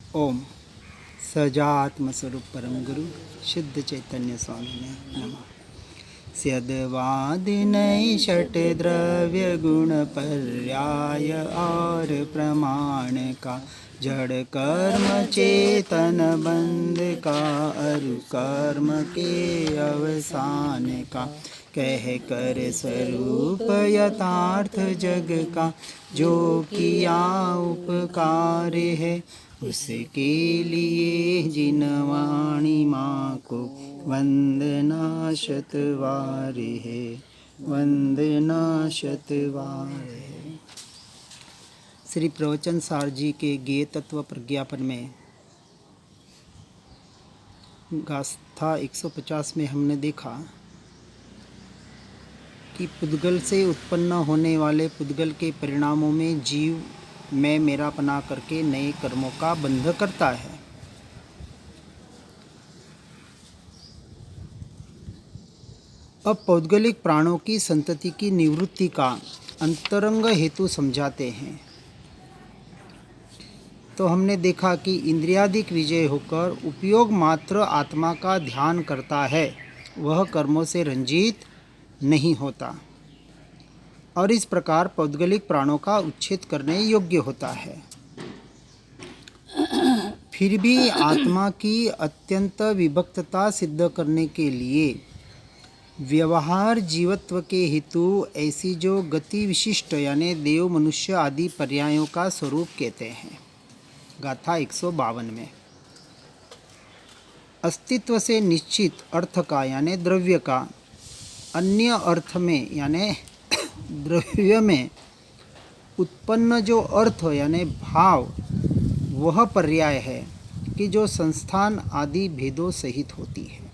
ओम सजात्म स्वरूप परम गुरु शुद्ध चैतन्य स्वामी ने नमः। स्यद्वाद नई षट द्रव्य गुण पर्याय और प्रमाण का जड़ कर्म चेतन बंध का अरु कर्म के अवसान का कह कर स्वरूप यथार्थ जग का जो किया उपकार है उसके लिए जिनवाणी माँ को वंदना शतवार है, वंदना शतवार है। श्री प्रवचन सार जी के गेय तत्व प्रज्ञापन में गाथा 150 में हमने देखा कि पुद्गल से उत्पन्न होने वाले पुद्गल के परिणामों में जीव मैं मेरापना करके नए कर्मों का बंध करता है। अब पौद्गलिक प्राणों की संतति की निवृत्ति का अंतरंग हेतु समझाते हैं। तो हमने देखा कि इंद्रियादिक विजय होकर उपयोग मात्र आत्मा का ध्यान करता है, वह कर्मों से रंजित नहीं होता और इस प्रकार पौद्गलिक प्राणों का उच्छेद करने योग्य होता है। फिर भी आत्मा की अत्यंत विभक्तता सिद्ध करने के लिए व्यवहार जीवत्व के हेतु ऐसी जो गति विशिष्ट यानी देव मनुष्य आदि पर्यायों का स्वरूप कहते हैं। गाथा 152 में अस्तित्व से निश्चित अर्थ का यानी द्रव्य का अन्य अर्थ में यानी द्रव्य में उत्पन्न जो अर्थ यानी भाव वह पर्याय है कि जो संस्थान आदि भेदों सहित होती है।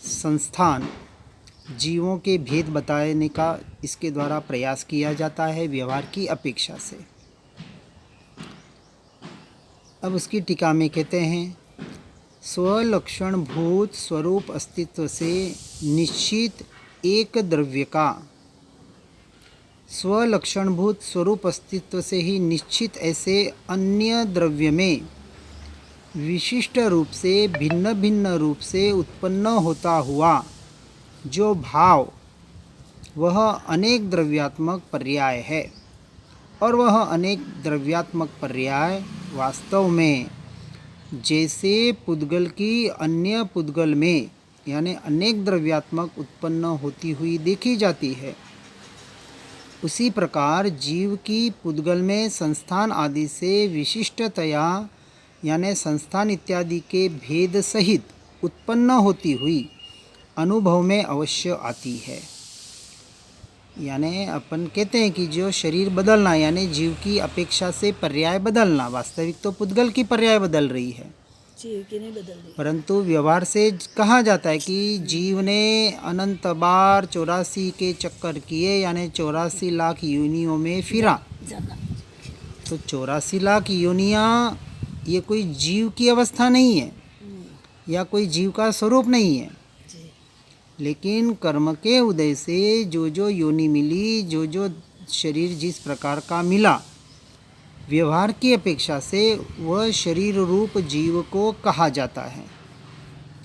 संस्थान जीवों के भेद बताने का इसके द्वारा प्रयास किया जाता है व्यवहार की अपेक्षा से। अब उसकी टीका में कहते हैं स्वलक्षण भूत स्वरूप अस्तित्व से निश्चित एक द्रव्य का स्वलक्षणभूत स्वरूप अस्तित्व से ही निश्चित ऐसे अन्य द्रव्य में विशिष्ट रूप से भिन्न भिन्न रूप से उत्पन्न होता हुआ जो भाव वह अनेक द्रव्यात्मक पर्याय है और वह अनेक द्रव्यात्मक पर्याय वास्तव में जैसे पुद्गल की अन्य पुद्गल में यानी अनेक द्रव्यात्मक उत्पन्न होती हुई देखी जाती है, उसी प्रकार जीव की पुद्गल में संस्थान आदि से विशिष्टतया यानी संस्थान इत्यादि के भेद सहित उत्पन्न होती हुई अनुभव में अवश्य आती है। यानी अपन कहते हैं कि जो शरीर बदलना यानी जीव की अपेक्षा से पर्याय बदलना, वास्तविक तो पुद्गल की पर्याय बदल रही है, जीव की नहीं बदल रही, परंतु व्यवहार से कहा जाता है कि जीव ने अनंत बार 84 के चक्कर किए यानी 84 लाख योनियों में फिरा। तो 84 लाख योनियाँ ये कोई जीव की अवस्था नहीं है या कोई जीव का स्वरूप नहीं है, लेकिन कर्म के उदय से जो जो योनि मिली, जो जो शरीर जिस प्रकार का मिला, व्यवहार की अपेक्षा से वह शरीर रूप जीव को कहा जाता है।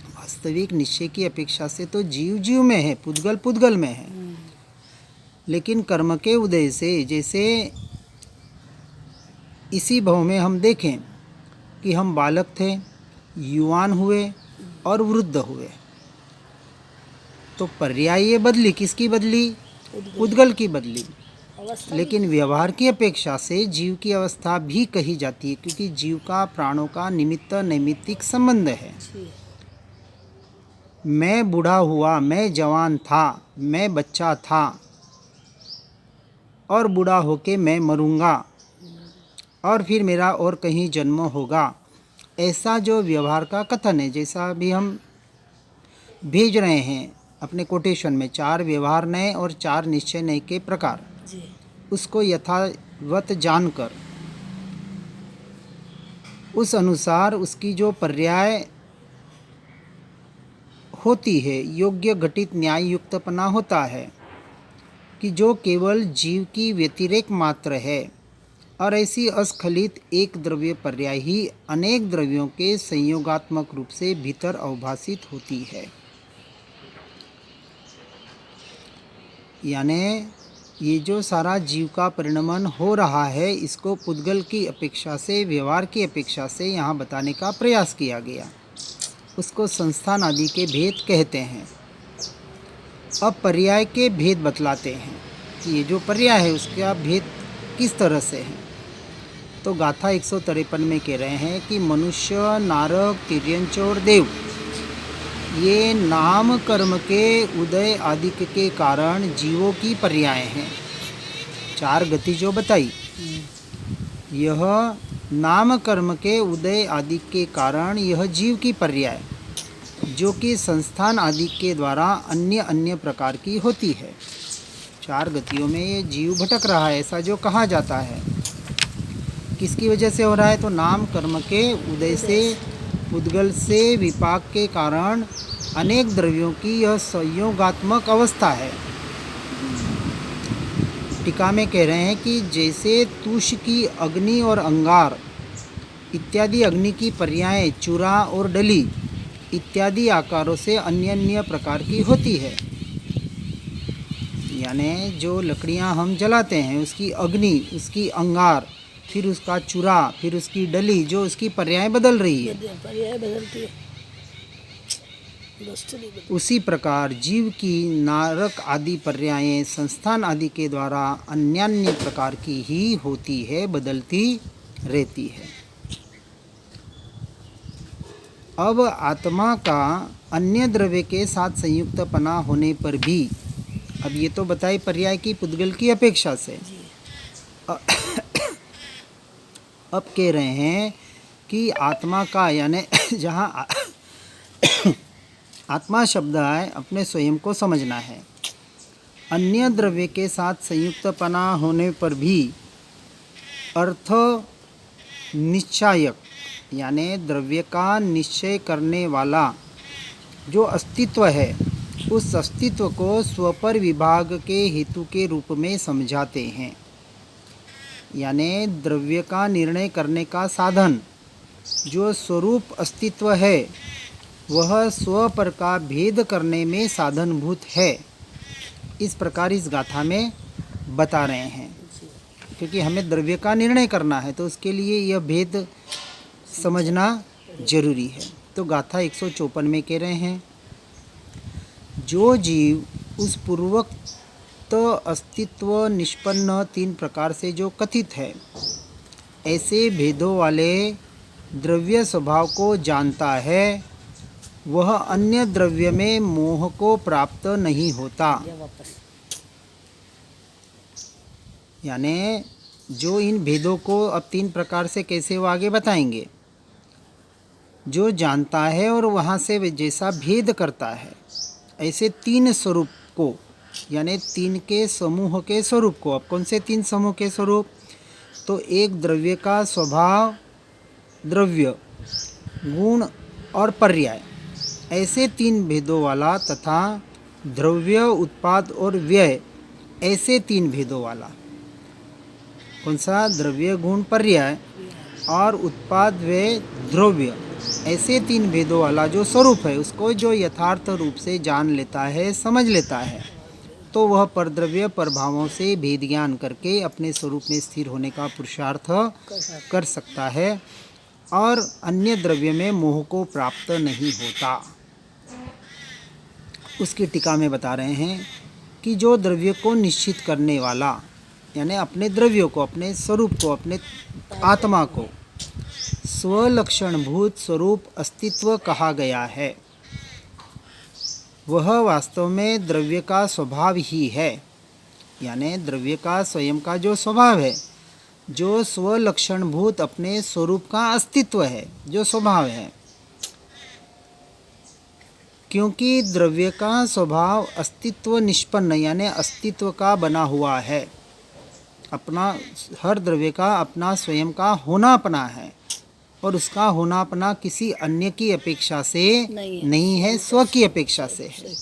वास्तविक निश्चय की अपेक्षा से तो जीव जीव में है, पुद्गल पुद्गल में है, लेकिन कर्म के उदय से जैसे इसी भव में हम देखें कि हम बालक थे, युवान हुए और वृद्ध हुए, तो पर्याय बदली, किसकी बदली? पुद्गल की बदली। लेकिन व्यवहार की अपेक्षा से जीव की अवस्था भी कही जाती है, क्योंकि जीव का प्राणों का निमित्त नैमित्तिक संबंध है। मैं बूढ़ा हुआ, मैं जवान था, मैं बच्चा था और बूढ़ा होके मैं मरूंगा और फिर मेरा और कहीं जन्म होगा, ऐसा जो व्यवहार का कथन है, जैसा अभी हम भेज रहे हैं अपने कोटेशन में 4 व्यवहार नए और 4 निश्चय नए के प्रकार, उसको यथावत जानकर उस अनुसार उसकी जो पर्याय होती है, योग्य घटित न्याय युक्तपना होता है कि जो केवल जीव की व्यतिरेक मात्र है, और ऐसी अस्खलित एक द्रव्य पर्याय ही अनेक द्रव्यों के संयोगात्मक रूप से भीतर अवभासित होती है। यानी ये जो सारा जीव का परिणमन हो रहा है, इसको पुद्गल की अपेक्षा से, व्यवहार की अपेक्षा से यहाँ बताने का प्रयास किया गया। उसको संस्थान आदि के भेद कहते हैं। अब पर्याय के भेद बतलाते हैं कि ये जो पर्याय है उसका भेद किस तरह से है। तो गाथा 153 में कह रहे हैं कि मनुष्य, नारक, तिर्यंच और देव ये नाम कर्म के उदय आदि के कारण जीवों की पर्याय हैं। 4 गति जो बताई, यह नाम कर्म के उदय आदि के कारण यह जीव की पर्याय, जो कि संस्थान आदि के द्वारा अन्य अन्य प्रकार की होती है। 4 गतियों में ये जीव भटक रहा है, ऐसा जो कहा जाता है। किसकी वजह से हो रहा है? तो नाम कर्म के उदय से, पुद्गल से विपाक के कारण अनेक द्रव्यों की यह संयोगात्मक अवस्था है। टीका में कह रहे हैं कि जैसे तुष की अग्नि और अंगार इत्यादि अग्नि की पर्याय चूरा और डली इत्यादि आकारों से अन्य अन्य प्रकार की होती है। यानी जो लकड़ियां हम जलाते हैं उसकी अग्नि, उसकी अंगार, फिर उसका चूरा, फिर उसकी डली, जो उसकी पर्याय बदल रही है, पर्याय बदलती है, वस्तु नहीं बदलती। उसी प्रकार जीव की नारक आदि पर्यायें संस्थान आदि के द्वारा अन्यान्य प्रकार की ही होती है, बदलती रहती है। अब आत्मा का अन्य द्रव्य के साथ संयुक्तपना होने पर भी, अब ये तो बताई पर्याय की पुद्गल की अपेक्षा से, अब कह रहे हैं कि आत्मा का, यानी जहाँ आत्मा शब्द है, अपने स्वयं को समझना है। अन्य द्रव्य के साथ संयुक्तपना होने पर भी अर्थ निश्चायक, यानी द्रव्य का निश्चय करने वाला जो अस्तित्व है, उस अस्तित्व को स्वपर विभाग के हेतु के रूप में समझाते हैं। यानी द्रव्य का निर्णय करने का साधन जो स्वरूप अस्तित्व है, वह स्वपर का भेद करने में साधनभूत है। इस प्रकार इस गाथा में बता रहे हैं, क्योंकि हमें द्रव्य का निर्णय करना है तो उसके लिए यह भेद समझना जरूरी है। तो गाथा 154 में कह रहे हैं, जो जीव उस पूर्वोक्त अस्तित्व निष्पन्न 3 प्रकार से जो कथित है, ऐसे भेदों वाले द्रव्य स्वभाव को जानता है, वह अन्य द्रव्य में मोह को प्राप्त नहीं होता। यानी जो इन भेदों को अब 3 प्रकार से कैसे वो आगे बताएंगे, जो जानता है और वहाँ से वे जैसा भेद करता है, ऐसे 3 स्वरूप को, यानी 3 के समूह के स्वरूप को। अब कौन से 3 समूह के स्वरूप? तो एक द्रव्य का स्वभाव, द्रव्य, गुण और पर्याय, ऐसे 3 भेदों वाला, तथा द्रव्य, उत्पाद और व्यय, ऐसे 3 भेदों वाला। कौन सा? द्रव्य, गुण, पर्याय और उत्पाद, व्यय, द्रव्य, ऐसे 3 भेदों वाला जो स्वरूप है, उसको जो यथार्थ रूप से जान लेता है, समझ लेता है, तो वह परद्रव्य प्रभावों से भेद ज्ञान करके अपने स्वरूप में स्थिर होने का पुरुषार्थ कर सकता है और अन्य द्रव्य में मोह को प्राप्त नहीं होता। उसकी टीका में बता रहे हैं कि जो द्रव्य को निश्चित करने वाला, यानी अपने द्रव्यों को, अपने स्वरूप को, अपने आत्मा को स्वलक्षणभूत स्वरूप अस्तित्व कहा गया है, वह वास्तव में द्रव्य का स्वभाव ही है। यानी द्रव्य का स्वयं का जो स्वभाव है, जो स्वलक्षणभूत अपने स्वरूप का अस्तित्व है, जो स्वभाव है। क्योंकि द्रव्य का स्वभाव अस्तित्व निष्पन्न, यानी अस्तित्व का बना हुआ है। अपना, हर द्रव्य का अपना स्वयं का होनापना है, और उसका होनापना किसी अन्य की अपेक्षा से नहीं है, स्व की अपेक्षा से है।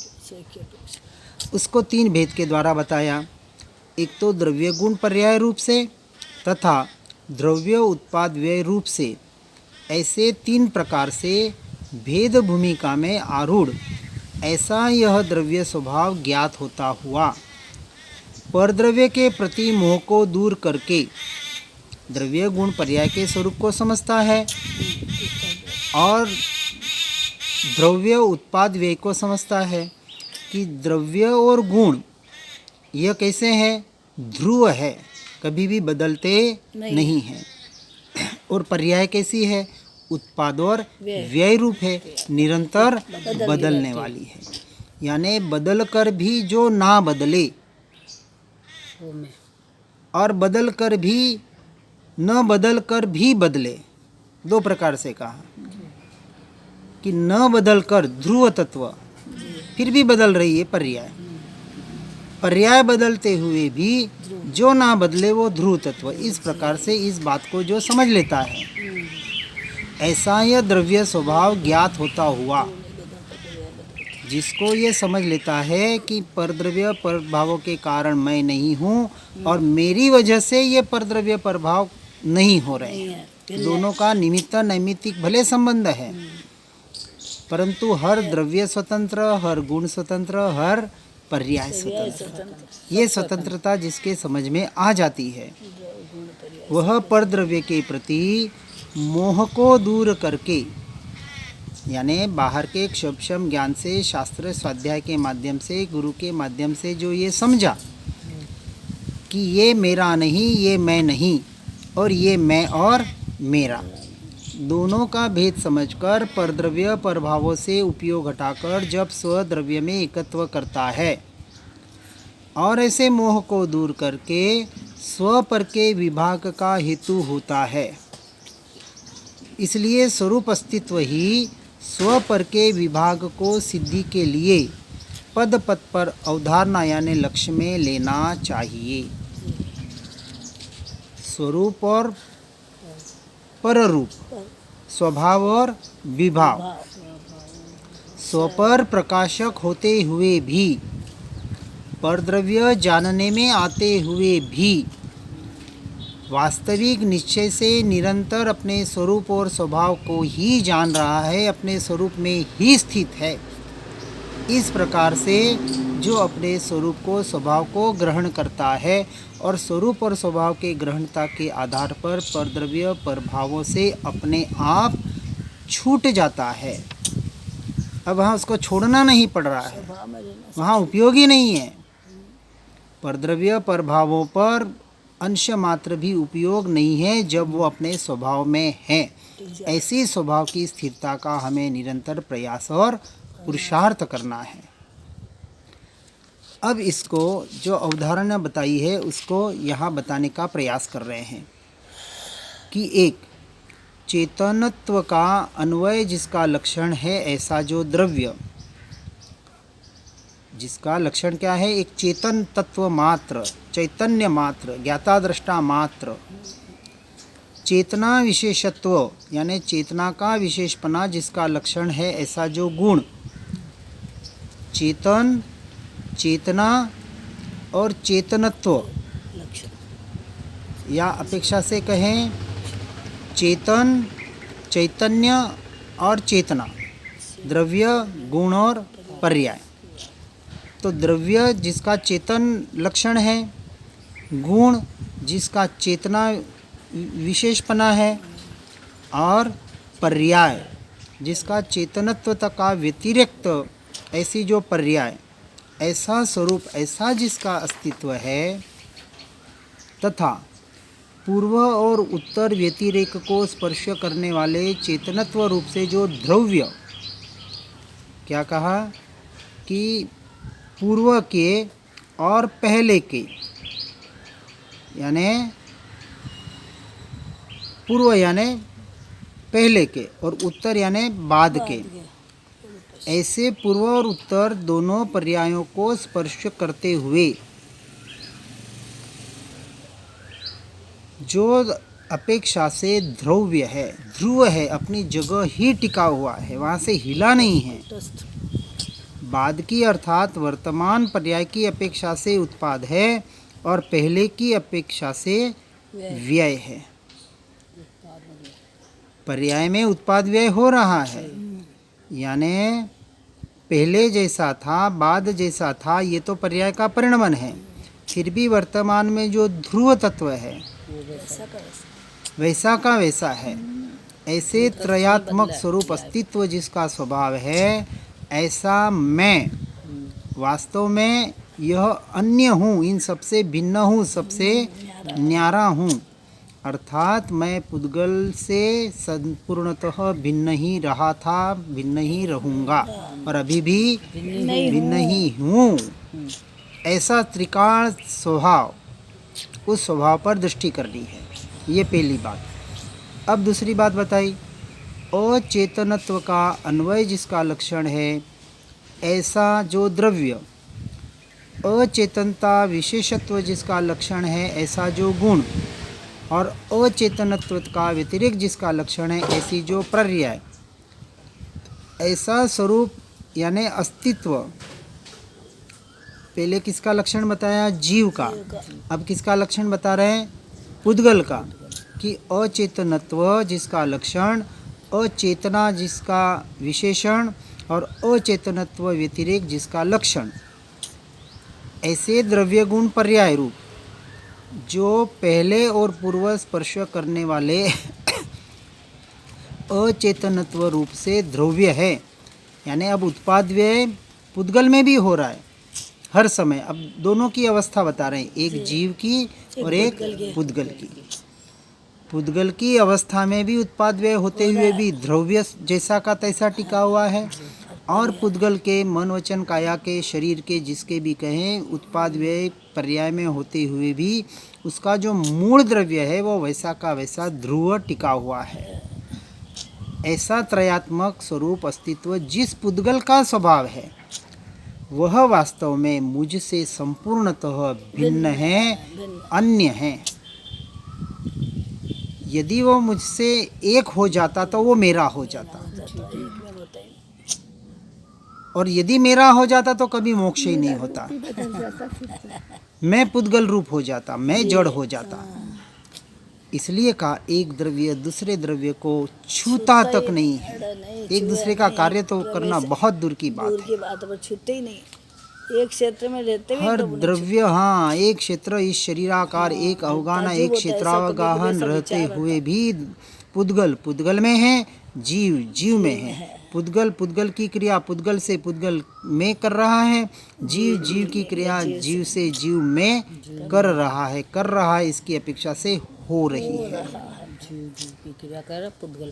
उसको 3 भेद के द्वारा बताया। एक तो द्रव्य गुण पर्याय रूप से, तथा द्रव्य उत्पाद व्यय रूप से ऐसे 3 प्रकार से भेद भूमिका में आरूढ़ ऐसा यह द्रव्य स्वभाव ज्ञात होता हुआ परद्रव्य के प्रति मोह को दूर करके द्रव्य गुण पर्याय के स्वरूप को समझता है और द्रव्य उत्पाद व्यय को समझता है कि द्रव्य और गुण यह कैसे हैं, ध्रुव है, कभी भी बदलते नहीं हैं। और पर्याय कैसी है, उत्पाद और व्यय रूप है, निरंतर बदलने वाली है। यानी बदल कर भी जो ना बदले वो में और बदल कर भी न बदल कर भी बदले, 2 प्रकार से कहा कि न बदल कर ध्रुव तत्व फिर भी बदल रही है पर्याय, पर्याय बदलते हुए भी जो ना बदले वो ध्रुव तत्व। इस प्रकार से इस बात को जो समझ लेता है ऐसा यह द्रव्य स्वभाव ज्ञात होता हुआ, जिसको ये समझ लेता है कि परद्रव्य प्रभावों के कारण मैं नहीं हूँ और मेरी वजह से ये परद्रव्य प्रभाव नहीं हो रहे हैं। दोनों का निमित्त नैमित्तिक भले संबंध है, परंतु हर द्रव्य स्वतंत्र, हर गुण स्वतंत्र, हर पर्याय स्वतंत्र। ये स्वतंत्रता जिसके समझ में आ जाती है वह परद्रव्य के प्रति मोह को दूर करके, यानी बाहर के क्षोभक्षम ज्ञान से, शास्त्र स्वाध्याय के माध्यम से, गुरु के माध्यम से जो ये समझा कि ये मेरा नहीं, ये मैं नहीं, और ये मैं और मेरा, दोनों का भेद समझकर परद्रव्य प्रभावों से उपयोग हटाकर जब स्वद्रव्य में एकत्व करता है और ऐसे मोह को दूर करके स्व पर के विभाग का हेतु होता है। इसलिए स्वरूप अस्तित्व ही स्व पर के विभाग को सिद्धि के लिए पद पद पर अवधारणा यानी लक्ष्य में लेना चाहिए। स्वरूप और पररूप, स्वभाव और विभाव, स्वपर प्रकाशक होते हुए भी, परद्रव्य जानने में आते हुए भी वास्तविक निश्चय से निरंतर अपने स्वरूप और स्वभाव को ही जान रहा है, अपने स्वरूप में ही स्थित है। इस प्रकार से जो अपने स्वरूप को, स्वभाव को ग्रहण करता है और स्वरूप और स्वभाव के ग्रहणता के आधार पर परद्रव्य प्रभावों से अपने आप छूट जाता है। अब वहाँ उसको छोड़ना नहीं पड़ रहा है, वहाँ उपयोगी नहीं है। परद्रव्य प्रभावों पर अंश मात्र भी उपयोग नहीं है जब वो अपने स्वभाव में है। ऐसी स्वभाव की स्थिरता का हमें निरंतर प्रयास और पुरुषार्थ करना है। अब इसको जो अवधारणा बताई है उसको यहाँ बताने का प्रयास कर रहे हैं कि एक चेतनत्व का अन्वय जिसका लक्षण है, ऐसा जो द्रव्य जिसका लक्षण क्या है, एक चेतन तत्व मात्र, चैतन्य मात्र, ज्ञाता दृष्टा मात्र, चेतना विशेषत्व यानी चेतना का विशेषपना जिसका लक्षण है, ऐसा जो गुण, चेतन, चेतना और चेतनत्व, या अपेक्षा से कहें चेतन, चैतन्य और चेतना, द्रव्य, गुण और पर्याय। तो द्रव्य जिसका चेतन लक्षण है, गुण जिसका चेतना विशेषपना है और पर्याय जिसका चेतनत्व का व्यतिरिक्त ऐसी जो पर्याय, ऐसा स्वरूप, ऐसा जिसका अस्तित्व है, तथा पूर्व और उत्तर व्यतिरेक को स्पर्श करने वाले चेतनत्व रूप से जो द्रव्य, क्या कहा कि पूर्व के और पहले के, यानी पूर्व यानी पहले के और उत्तर यानी बाद के, ऐसे पूर्व और उत्तर दोनों पर्यायों को स्पर्श करते हुए जो अपेक्षा से द्रव्य है, ध्रुव है, अपनी जगह ही टिका हुआ है, वहाँ से हिला नहीं है, बाद की अर्थात वर्तमान पर्याय की अपेक्षा से उत्पाद है और पहले की अपेक्षा से व्यय है। पर्याय में उत्पाद व्यय हो रहा है, यानी पहले जैसा था बाद जैसा था, ये तो पर्याय का परिणमन है। फिर भी वर्तमान में जो ध्रुव तत्व है वैसा का वैसा है। ऐसे त्रयात्मक स्वरूप अस्तित्व जिसका स्वभाव है, ऐसा मैं वास्तव में यह अन्य हूँ, इन सबसे भिन्न हूँ, सबसे न्यारा हूँ। अर्थात मैं पुद्गल से संपूर्णतः भिन्न ही रहा था, भिन्न ही रहूँगा और अभी भी भिन्न ही हूँ। ऐसा त्रिकाण स्वभाव, उस स्वभाव पर दृष्टि करनी है, ये पहली बात। अब दूसरी बात बताई, अचेतनत्व का अन्वय जिसका लक्षण है, ऐसा जो द्रव्य, अचेतनता विशेषत्व जिसका लक्षण है, ऐसा जो गुण, और अचेतनत्व का व्यतिरिक्त जिसका लक्षण है, ऐसी जो पर्याय, ऐसा स्वरूप यानी अस्तित्व। पहले किसका लक्षण बताया? जीव का। अब किसका लक्षण बता रहे हैं? पुद्गल का। कि अचेतनत्व जिसका लक्षण, अचेतना जिसका विशेषण और अचेतनत्व व्यतिरेक जिसका लक्षण, ऐसे द्रव्य गुण पर्याय रूप जो पहले और पूर्व स्पर्श करने वाले अचेतनत्व रूप से द्रव्य है। यानी अब उत्पाद व्यय पुद्गल में भी हो रहा है हर समय। अब दोनों की अवस्था बता रहे हैं, एक जीव की और एक पुद्गल की। पुद्गल की अवस्था में भी उत्पाद व्यय होते हुए भी द्रव्य जैसा का तैसा टिका हुआ है, और पुद्गल के मन वचन काया के शरीर के जिसके भी कहें उत्पाद व्यय पर्याय में होते हुए भी उसका जो मूल द्रव्य है वो वैसा का वैसा ध्रुव टिका हुआ है। ऐसा त्रयात्मक स्वरूप अस्तित्व जिस पुद्गल का स्वभाव है, वह वास्तव में मुझसे संपूर्णतः भिन्न है, अन्य है। यदि वो मुझसे एक हो जाता तो वो मेरा हो जाता, और यदि मेरा हो जाता तो कभी मोक्ष ही नहीं होता। मैं पुद्गल रूप हो जाता, मैं जड़ हो जाता। इसलिए कहा एक द्रव्य दूसरे द्रव्य को छूता तक नहीं है। एक दूसरे का कार्य तो करना बहुत दूर की बात है, छूते ही नहीं, एक क्षेत्र में रहते भी हर द्रव्य, हाँ, एक क्षेत्र इस शरीराकार, एक अवगाना, एक क्षेत्रावगाहन रहते हुए भी पुद्गल पुद्गल में है, जीव जीव में है। पुद्गल पुद्गल की क्रिया पुद्गल से पुद्गल में कर रहा है, जीव जीव की क्रिया जीव से जीव में कर रहा है, इसकी अपेक्षा से हो रही है। जीव की क्रिया कर पुद्गल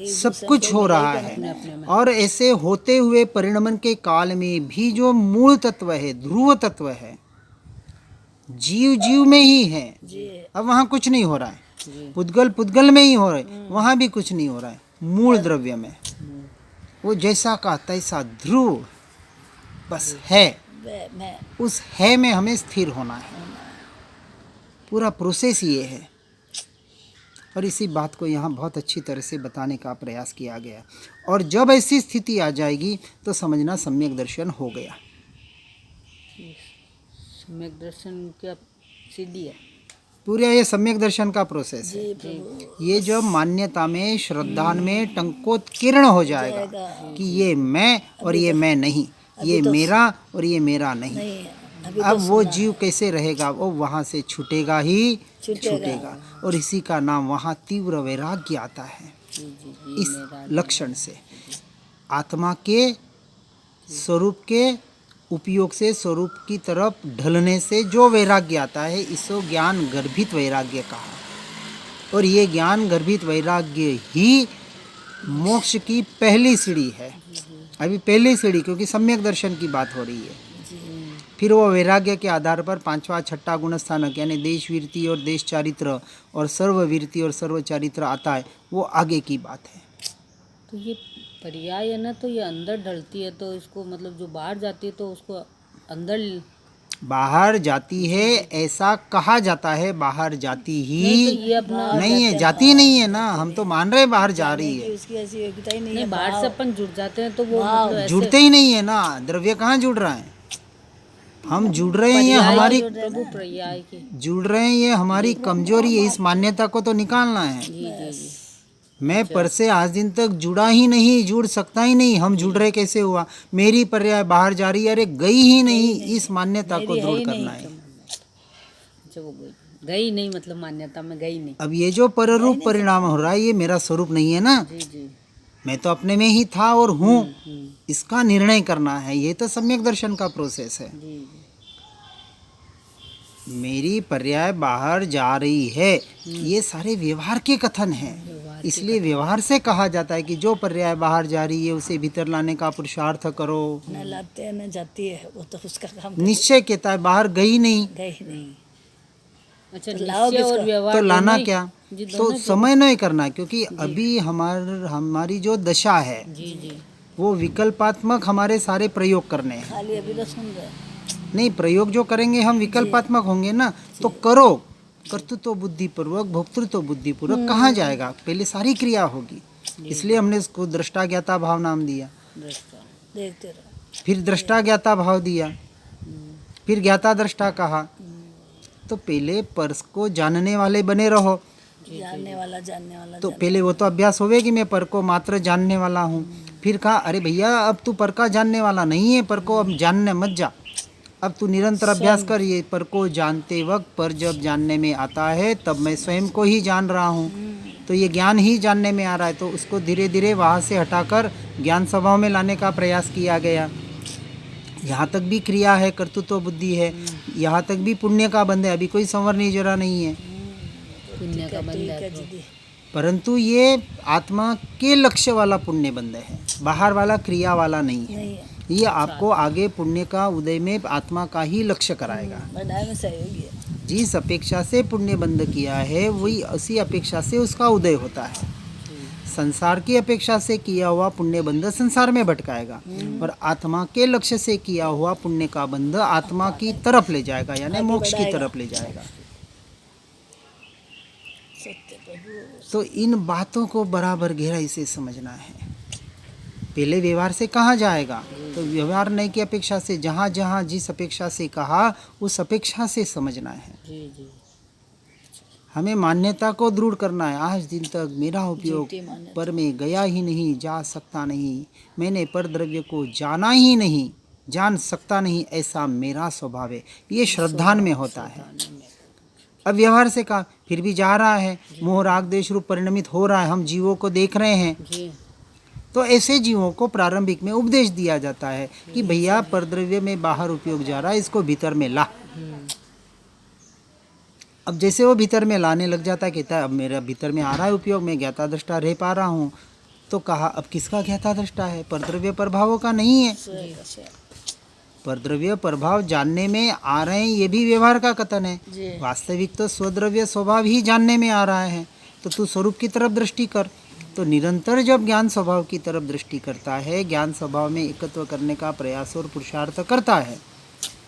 सब कुछ हो रहा है। और ऐसे होते हुए परिणमन के काल में भी जो मूल तत्व है, ध्रुव तत्व है, जीव जीव में ही है। अब वहाँ कुछ नहीं हो रहा है, पुद्गल पुद्गल में ही हो रहा है, वहाँ भी कुछ नहीं हो रहा है। मूल द्रव्य में वो जैसा का तैसा ध्रुव बस है, उस है में हमें स्थिर होना है। पूरा प्रोसेस ये है, और इसी बात को यहाँ बहुत अच्छी तरह से बताने का प्रयास किया गया। और जब ऐसी स्थिति आ जाएगी तो समझना सम्यक दर्शन हो गया। सम्यक दर्शन क्या सीढ़ी है? पूरा ये सम्यक दर्शन का प्रोसेस है। ये जब मान्यता में, श्रद्धा में टंकोत्कीर्ण हो जाएगा कि ये मैं और ये मैं नहीं, ये मेरा और ये मेरा नहीं, अब वो जीव कैसे रहेगा? वो वहाँ से छूटेगा ही छूटेगा। और इसी का नाम वहाँ तीव्र वैराग्य आता है। इस लक्षण से आत्मा के स्वरूप के उपयोग से स्वरूप की तरफ ढलने से जो वैराग्य आता है, इसको ज्ञान गर्भित वैराग्य कहा। और ये ज्ञान गर्भित वैराग्य ही मोक्ष की पहली सीढ़ी है। अभी पहली सीढ़ी, क्योंकि सम्यक दर्शन की बात हो रही है। फिर वो वैराग्य के आधार पर पांचवा छठा गुणस्थानक यानी देश वीरति और देश चारित्र और सर्ववीरति और सर्वचारित्र आता है, वो आगे की बात है। तो ये पर्याय है ना, तो ये अंदर ढलती है, तो इसको मतलब जो बाहर जाती है तो उसको अंदर बाहर जाती है ऐसा कहा जाता है। बाहर जाती ही नहीं है, जाती नहीं है ना, हम तो मान रहे बाहर जा रही है। उसकी ऐसी योग्यता ही नहीं है। बाहर से अपन जुड़ जाते हैं तो वो मतलब जुड़ते ही नहीं है ना, द्रव्य कहाँ जुड़ रहा है? हम जुड़ रहे हैं, ये पर्याय हमारी जो प्रभु पर्याय के। जुड़ रहे हैं, ये हमारी कमजोरी है। इस मान्यता को तो निकालना है। जी जी जी। मैं पर से आज दिन तक जुड़ा ही नहीं, जुड़ सकता ही नहीं। हम जुड़ रहे कैसे हुआ? मेरी पर्याय बाहर जा रही है, अरे गई ही नहीं। इस मान्यता को दूर करना है। अच्छा वो गई नहीं, मतलब मान्यता में गई नहीं। अब ये जो पररूप परिणाम हो रहा है, ये मेरा स्वरूप नहीं है ना। जी जी। मैं तो अपने में ही था और हूँ। हम्म, इसका निर्णय करना है। ये तो सम्यक दर्शन का प्रोसेस है। जी जी। मेरी पर्याय बाहर जा रही है, ये सारे व्यवहार के कथन हैं। इसलिए व्यवहार से कहा जाता है कि जो पर्याय बाहर जा रही है उसे भीतर लाने का पुरुषार्थ करो। न लाते हैं न जाती है, वो तो उसका काम निश्चय कहता है बाहर गई नहीं, गए ही नहीं। अच्छा, तो लाओ निश्चय और किसका? व्यवहार तो लाना दोनों ही- क्या? जी तो दोनों समय नहीं करना, क्योंकि अभी हमारी जो दशा है जी जी। वो विकल्पात्मक हमारे सारे प्रयोग करने हैं। खाली अभी तो सुन रहे, नहीं, प्रयोग जो करेंगे हम विकल्पात्मक होंगे ना। तो करो, कर्तृत्व बुद्धिपूर्वक, भोक्तृत्व बुद्धिपूर्वक कहाँ जाएगा? पहले सारी क्रिया होगी। इसलिए हमने इसको दृष्टा ज्ञाता भाव नाम दिया, दृष्टा। देखते रहो। फिर दृष्टा ज्ञाता भाव दिया, फिर ज्ञाता दृष्टा कहा। तो पहले पर्स को जानने वाले बने रहो। जानने वाला तो पहले वो तो अभ्यास होवे कि मैं पर को मात्र जानने वाला हूँ। फिर कहा अरे भैया अब तू पर का जानने वाला नहीं है, पर को अब जानने मत जा। अब तू निरंतर अभ्यास कर। ये पर को जानते वक्त पर जब जानने में आता है तब मैं स्वयं को ही जान रहा हूँ। तो ये ज्ञान ही जानने में आ रहा है। तो उसको धीरे धीरे वहाँ से हटाकर ज्ञान स्वभाव में लाने का प्रयास किया गया। यहाँ तक भी क्रिया है, कर्तृत्व बुद्धि है, यहाँ तक भी पुण्य का बंध है। अभी कोई संवर नहीं जरा नहीं है, पुण्य का बंध है। परंतु ये आत्मा के लक्ष्य वाला पुण्य बंध है, बाहर वाला क्रिया वाला नहीं है। नहीं है, ये आपको आगे पुण्य का उदय में आत्मा का ही लक्ष्य कराएगा। बढ़ाए में सहयोगी है। जिस अपेक्षा से पुण्य बंध किया है वही उसी अपेक्षा से उसका उदय होता है। संसार की अपेक्षा से किया हुआ पुण्य बंध संसार में भटकाएगा, और आत्मा के लक्ष्य से किया हुआ पुण्य का बंध आत्मा की तरफ ले जाएगा, यानी मोक्ष की तरफ ले जाएगा। सत्य प्रभु। तो इन बातों को बराबर गहराई से समझना है। पहले व्यवहार से कहाँ जाएगा? तो व्यवहार नहीं की अपेक्षा से, जहाँ जहाँ जिस अपेक्षा से कहा उस अपेक्षा से समझना है। जी जी। हमें मान्यता को दृढ़ करना है। आज दिन तक मेरा उपयोग झूठी मान्यता। पर में गया ही नहीं, जा सकता नहीं। मैंने पर द्रव्य को जाना ही नहीं, जान सकता नहीं, ऐसा मेरा स्वभाव है। ये श्रद्धान में होता है। अब व्यवहार से कहा, फिर भी जा रहा है, मोह राग देश रूप परिणमित हो रहा है, हम जीवों को देख रहे हैं। जी। तो ऐसे जीवों को प्रारंभिक में उपदेश दिया जाता है कि भैया परद्रव्य में बाहर उपयोग जा रहा है, इसको भीतर में ला। अब जैसे वो भीतर में लाने लग जाता है, कहता है अब मेरा भीतर में आ रहा है उपयोग, मैं ज्ञाता दृष्टा रह पा रहा हूँ। तो कहा अब किसका ज्ञाता दृष्टा है? परद्रव्य प्रभावों का नहीं है। परद्रव्य प्रभाव जानने में आ रहे हैं, ये भी व्यवहार का कथन है। जी। वास्तविक तो स्वद्रव्य स्वभाव ही जानने में आ रहा है। तो तू स्वरूप की तरफ दृष्टि कर। तो निरंतर जब ज्ञान स्वभाव की तरफ दृष्टि करता है, ज्ञान स्वभाव में एकत्व करने का प्रयास और पुरुषार्थ करता है।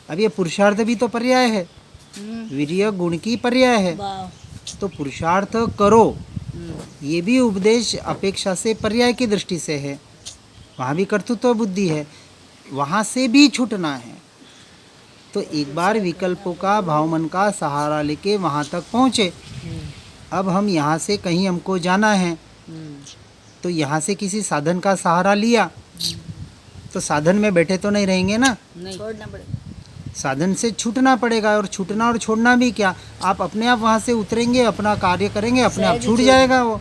अब ये पुरुषार्थ भी तो पर्याय है, वीर्य गुण की पर्याय है। वाह। तो पुरुषार्थ करो, ये भी उपदेश अपेक्षा से पर्याय की दृष्टि से है। वहाँ भी कर्तृत्व बुद्धि है, वहाँ से भी छूटना है। तो एक बार विकल्पों का भावमन का सहारा लेके वहाँ तक पहुँचे। अब हम यहाँ से कहीं हमको जाना है, तो यहाँ से किसी साधन का सहारा लिया, तो साधन में बैठे तो नहीं रहेंगे ना, नहीं। छोड़ना पड़ेगा। साधन से छूटना पड़ेगा। और छूटना और छोड़ना भी क्या, आप अपने आप वहाँ से उतरेंगे, अपना कार्य करेंगे, अपने आप छूट जाएगा। वो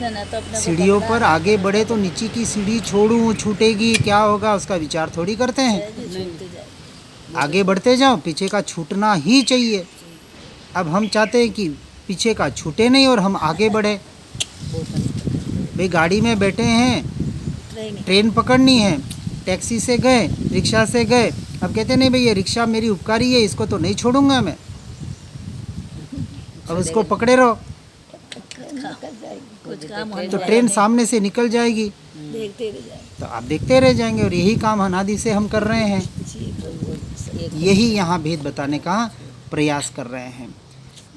ना तो अपने को सीढ़ियों पर आगे बढ़े तो नीचे की सीढ़ी छोड़ूं, छूटेगी, क्या होगा उसका विचार थोड़ी करते हैं। छूटते जाए। आगे बढ़ते जाओ, पीछे का छूटना ही चाहिए। अब हम चाहते हैं कि पीछे का छूटे नहीं और हम आगे बढ़े। भाई गाड़ी में बैठे हैं, ट्रेन ट्रेन पकड़नी है, टैक्सी से गए, रिक्शा से गए, अब कहते नहीं भाई ये रिक्शा मेरी उपकारी है, इसको तो नहीं छोड़ूंगा मैं, अब उसको पकड़े रहो। कुछ काम हो तो ट्रेन सामने से निकल जाएगी, देखते रह जाए। तो आप देखते रह जाएंगे। और यही काम अनादि से हम कर रहे हैं। जी प्रभु। यही यहाँ भेद बताने का प्रयास कर रहे हैं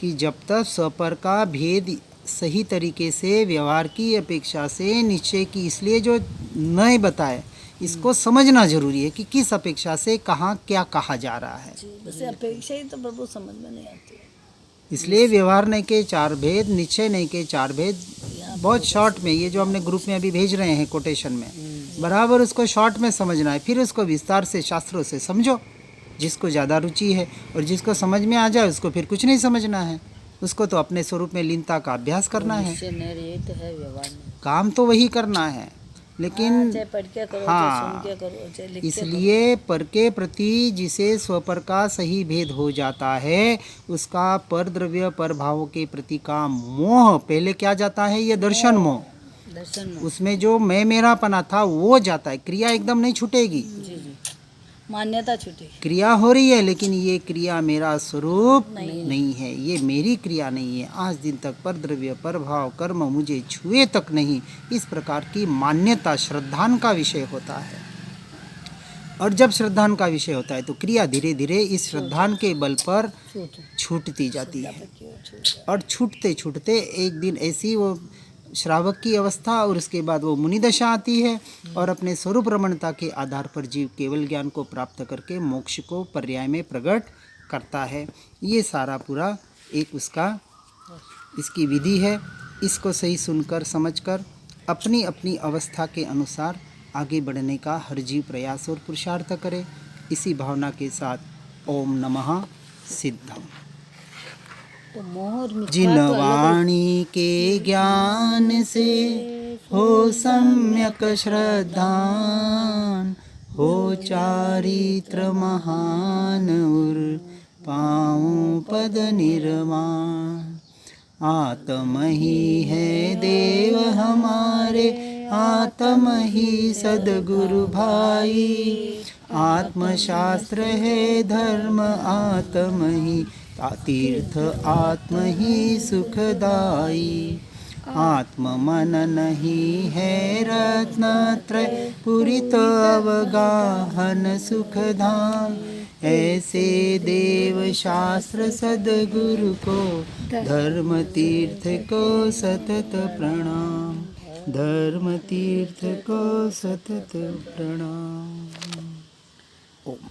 कि जब तक स्वपर का भेद सही तरीके से व्यवहार की अपेक्षा से निश्चय की इसलिए जो नहीं बताए, इसको समझना जरूरी है कि किस अपेक्षा से कहाँ क्या कहा जा रहा है। जी बस अपेक्षा ही तो प्रभु समझ में नहीं आती है। इसलिए व्यवहार नहीं के चार भेद, निश्चय नहीं के चार भेद, बहुत शॉर्ट में, ये जो हमने ग्रुप में अभी भेज रहे हैं कोटेशन में, बराबर उसको शॉर्ट में समझना है, फिर उसको विस्तार से शास्त्रों से समझो, जिसको ज़्यादा रुचि है। और जिसको समझ में आ जाए उसको फिर कुछ नहीं समझना है, उसको तो अपने स्वरूप में लीनता का अभ्यास करना है, निश्चय यही तो है व्यवहार में। काम तो वही करना है। लेकिन चाहे पढ़ के करो, हाँ, चाहे सुन के करो, चाहे लिख के इसलिए पर के प्रति जिसे स्वपर का सही भेद हो जाता है, उसका पर द्रव्य पर भावों के प्रति का मोह पहले क्या जाता है, ये दर्शन मोह, करो। दर्शन में उसमें जो मैं मेरापना था वो जाता है। क्रिया एकदम नहीं छूटेगी, जी जी मान्यता छूटी। क्रिया हो रही है लेकिन ये क्रिया मेरा स्वरूप नहीं है, ये मेरी क्रिया नहीं है। आज दिन तक पर द्रव्य पर भाव कर्म मुझे छुए तक नहीं, इस प्रकार की मान्यता श्रद्धान का विषय होता है। और जब श्रद्धान का विषय होता है तो क्रिया धीरे धीरे इस श्रद्धान के बल पर छूटती जाती है। और छूटते छूटते एक दिन ऐसी वो श्रावक की अवस्था और उसके बाद वो मुनि दशा आती है, और अपने स्वरूप रमणता के आधार पर जीव केवल ज्ञान को प्राप्त करके मोक्ष को पर्याय में प्रकट करता है। ये सारा पूरा एक उसका इसकी विधि है। इसको सही सुनकर समझकर अपनी अपनी अवस्था के अनुसार आगे बढ़ने का हर जीव प्रयास और पुरुषार्थ करे। इसी भावना के साथ ओम नमः सिद्धम। तो मोह और मिथ्या जिन तो अलग वाणी के ज्ञान से हो सम्यक श्रद्धान, हो चारित्र महान उर पाऊं पद निर्माण। आत्म ही है देव हमारे, आत्म ही सदगुरु भाई, आत्मशास्त्र है धर्म, आत्म ही तीर्थ, आत्म ही सुखदाई। आत्म मन नहीं है रत्नत्रय, पुरित अवगाहन सुखधाम। ऐसे देव शास्त्र सदगुरु को, धर्म तीर्थ को सतत प्रणाम, धर्म तीर्थ को सतत प्रणाम। ओम।